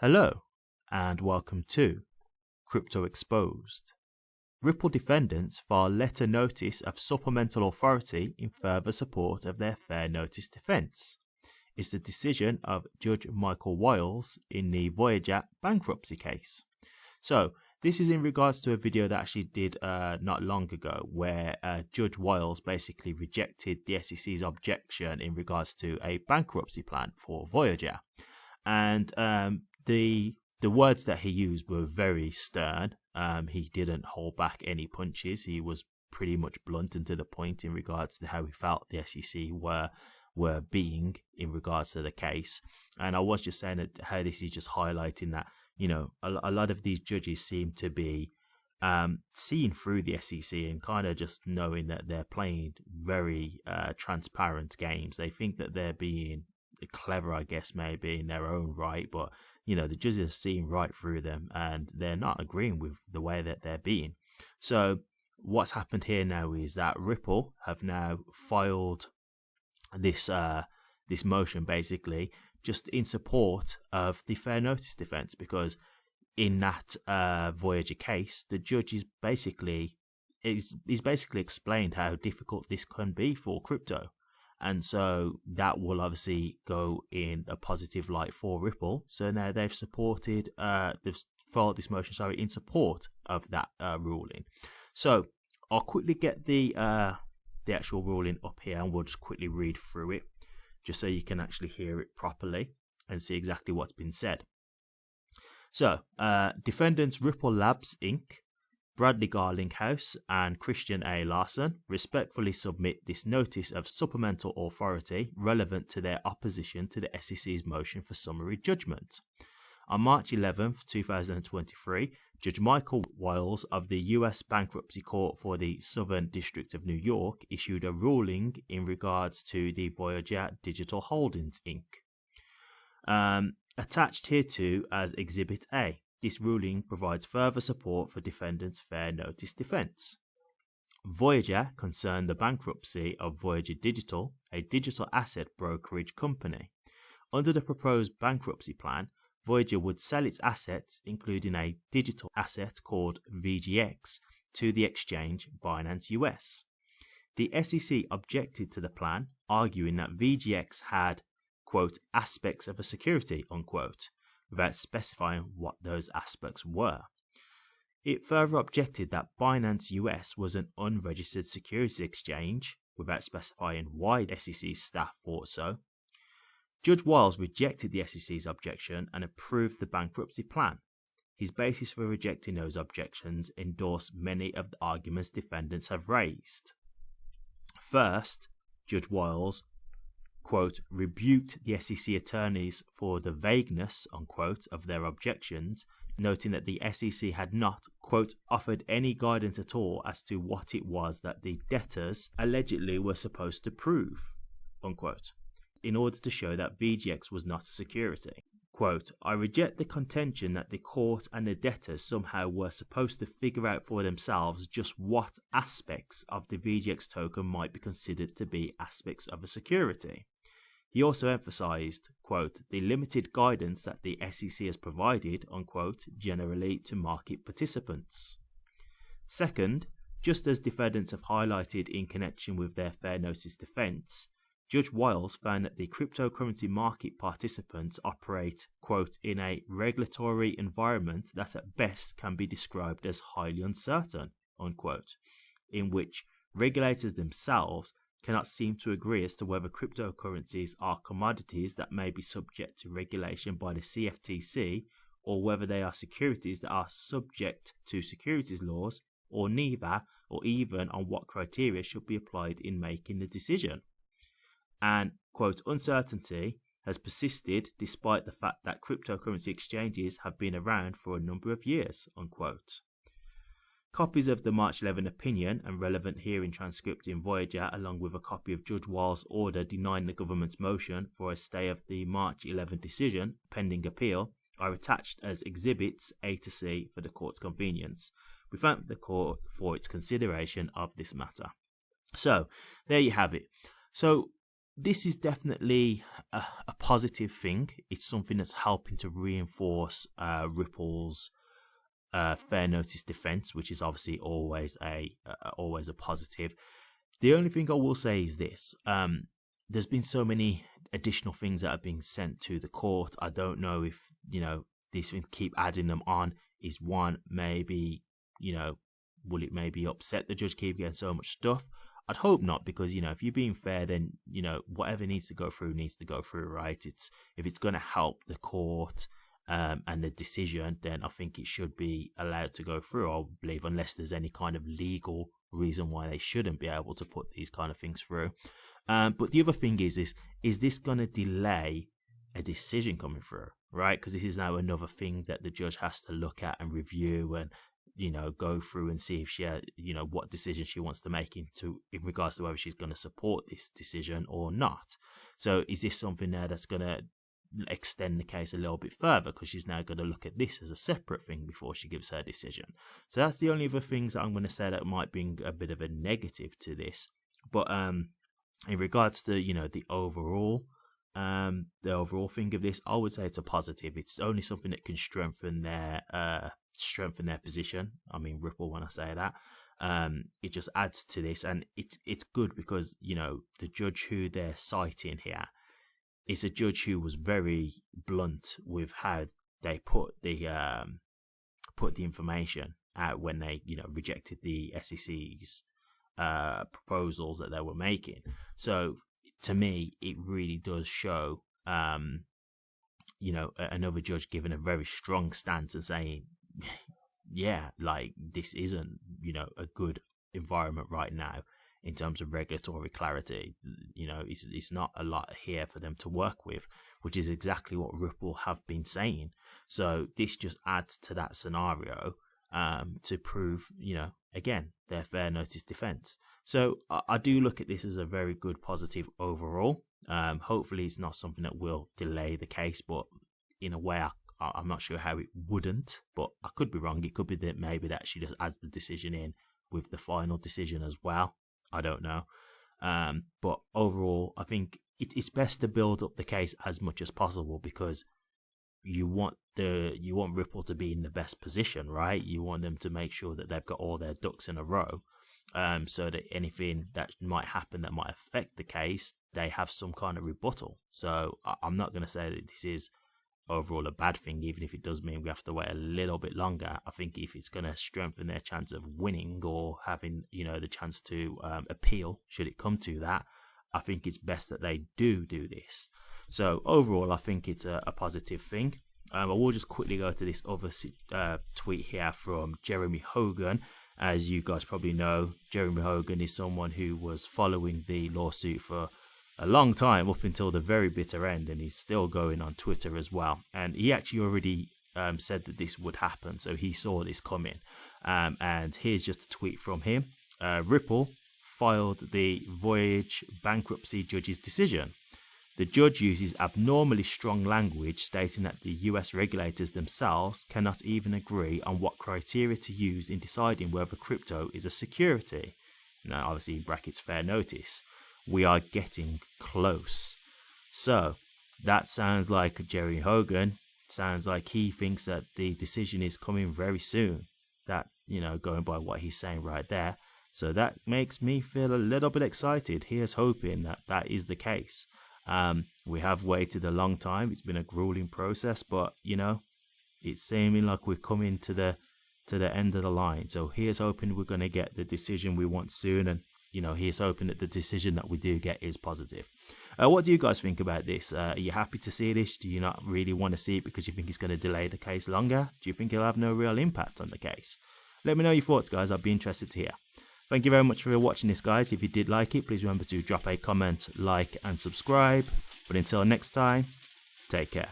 Hello, and welcome to Crypto Exposed. Ripple defendants file letter notice of supplemental authority in further support of their fair notice defense. It's the decision of Judge Michael Wiles in the Voyager bankruptcy case. So, this is in regards to a video that I actually did not long ago, where Judge Wiles basically rejected the SEC's objection in regards to a bankruptcy plan for Voyager. And the words that he used were very stern. He didn't hold back any punches. He was pretty much blunt and to the point in regards to how he felt the SEC were being in regards to the case. And I was just saying that how this is just highlighting that, you know, a lot of these judges seem to be seeing through the SEC and kind of just knowing that they're playing very transparent games. They think that they're being clever, I guess, maybe in their own right, but you know, the judges are seeing right through them and they're not agreeing with the way that they're being. So what's happened here now is that Ripple have now filed this this motion basically just in support of the fair notice defense, because in that Voyager case, the judge is basically explained how difficult this can be for crypto. And so that will obviously go in a positive light for Ripple. So now they've filed this motion, in support of that ruling. So I'll quickly get the actual ruling up here, and we'll just quickly read through it, just so you can actually hear it properly and see exactly what's been said. So, defendants Ripple Labs Inc., Bradley Garlinghouse and Christian A. Larson respectfully submit this notice of supplemental authority relevant to their opposition to the SEC's motion for summary judgment. On March 11, 2023, Judge Michael Wiles of the U.S. Bankruptcy Court for the Southern District of New York issued a ruling in regards to the Voyager Digital Holdings Inc. Attached hereto as Exhibit A. This ruling provides further support for defendants' fair notice defense. Voyager concerned the bankruptcy of Voyager Digital, a digital asset brokerage company. Under the proposed bankruptcy plan, Voyager would sell its assets, including a digital asset called VGX, to the exchange Binance US. The SEC objected to the plan, arguing that VGX had, quote, aspects of a security, unquote, without specifying what those aspects were. It further objected that Binance US was an unregistered securities exchange, without specifying why the SEC staff thought so. Judge Wiles rejected the SEC's objection and approved the bankruptcy plan. His basis for rejecting those objections endorsed many of the arguments defendants have raised. First, Judge Wiles, quote, rebuked the SEC attorneys for the vagueness, unquote, of their objections, noting that the SEC had not, quote, offered any guidance at all as to what it was that the debtors allegedly were supposed to prove, unquote, in order to show that VGX was not a security. Quote, I reject the contention that the court and the debtors somehow were supposed to figure out for themselves just what aspects of the VGX token might be considered to be aspects of a security. He also emphasized, quote, the limited guidance that the SEC has provided, unquote, generally to market participants. Second, just as defendants have highlighted in connection with their fair notice defense, Judge Wiles found that the cryptocurrency market participants operate, quote, in a regulatory environment that at best can be described as highly uncertain, unquote, in which regulators themselves cannot seem to agree as to whether cryptocurrencies are commodities that may be subject to regulation by the CFTC or whether they are securities that are subject to securities laws, or neither, or even on what criteria should be applied in making the decision. And, quote, uncertainty has persisted despite the fact that cryptocurrency exchanges have been around for a number of years, unquote. Copies of the March 11 opinion and relevant hearing transcript in Voyager, along with a copy of Judge Wiles' order denying the government's motion for a stay of the March 11 decision pending appeal, are attached as exhibits A to C for the court's convenience. We thank the court for its consideration of this matter. So, there you have it. So, this is definitely a positive thing. It's something that's helping to reinforce Ripple's fair notice defense, which is obviously always a positive. The only thing I will say is this: there's been so many additional things that are being sent to the court. I don't know if these things, keep adding them on, is one, maybe will it maybe upset the judge keep getting so much stuff? I'd hope not, because if you're being fair, then whatever needs to go through, right? If it's going to help the court and the decision, then I think it should be allowed to go through, I believe, unless there's any kind of legal reason why they shouldn't be able to put these kind of things through. But the other thing is this going to delay a decision coming through, right? Because this is now another thing that the judge has to look at and review and go through and see if she, what decision she wants to make in regards to whether she's going to support this decision or not. So is this something there that's going to extend the case a little bit further, because she's now going to look at this as a separate thing before she gives her decision? So that's the only other things that I'm going to say that might bring a bit of a negative to this. But in regards to the overall thing of this, I would say it's a positive. It's only something that can strengthen their position. I mean Ripple when I say that. It just adds to this, and it's good because the judge who they're citing here is a judge who was very blunt with how they put the information out when they rejected the SEC's proposals that they were making. So to me, it really does show another judge giving a very strong stance and saying, yeah, like this isn't a good environment right now in terms of regulatory clarity. It's not a lot here for them to work with, which is exactly what Ripple have been saying. So this just adds to that scenario to prove, again, their fair notice defense. So I do look at this as a very good positive overall. Hopefully it's not something that will delay the case, but in a way I'm not sure how it wouldn't, but I could be wrong. It could be that maybe that she just adds the decision in with the final decision as well. I don't know. But overall, I think it's best to build up the case as much as possible, because you want Ripple to be in the best position, right? You want them to make sure that they've got all their ducks in a row, so that anything that might happen that might affect the case, they have some kind of rebuttal. So I'm not going to say that this is overall a bad thing, even if it does mean we have to wait a little bit longer. I think if it's going to strengthen their chance of winning or having the chance to appeal should it come to that, I think it's best that they do this. So overall, I think it's a positive thing. I will just quickly go to this other tweet here from Jeremy Hogan. As you guys probably know, Jeremy Hogan is someone who was following the lawsuit for a long time, up until the very bitter end, and he's still going on Twitter as well. And he actually already said that this would happen, so he saw this coming. And here's just a tweet from him. Ripple filed the Voyage bankruptcy judge's decision. The judge uses abnormally strong language, stating that the US regulators themselves cannot even agree on what criteria to use in deciding whether crypto is a security. Now, obviously, in brackets, fair notice. We are getting close. So that sounds like Jerry Hogan. Sounds like he thinks that the decision is coming very soon. That, going by what he's saying right there. So that makes me feel a little bit excited. Here's hoping that that is the case. We have waited a long time. It's been a grueling process, but it's seeming like we're coming to the end of the line. So here's hoping we're going to get the decision we want soon, and here's hoping that the decision that we do get is positive. What do you guys think about this? Are you happy to see this? Do you not really want to see it because you think it's going to delay the case longer? Do you think it'll have no real impact on the case? Let me know your thoughts, guys. I'd be interested to hear. Thank you very much for watching this, guys. If you did like it, please remember to drop a comment, like, and subscribe. But until next time, take care.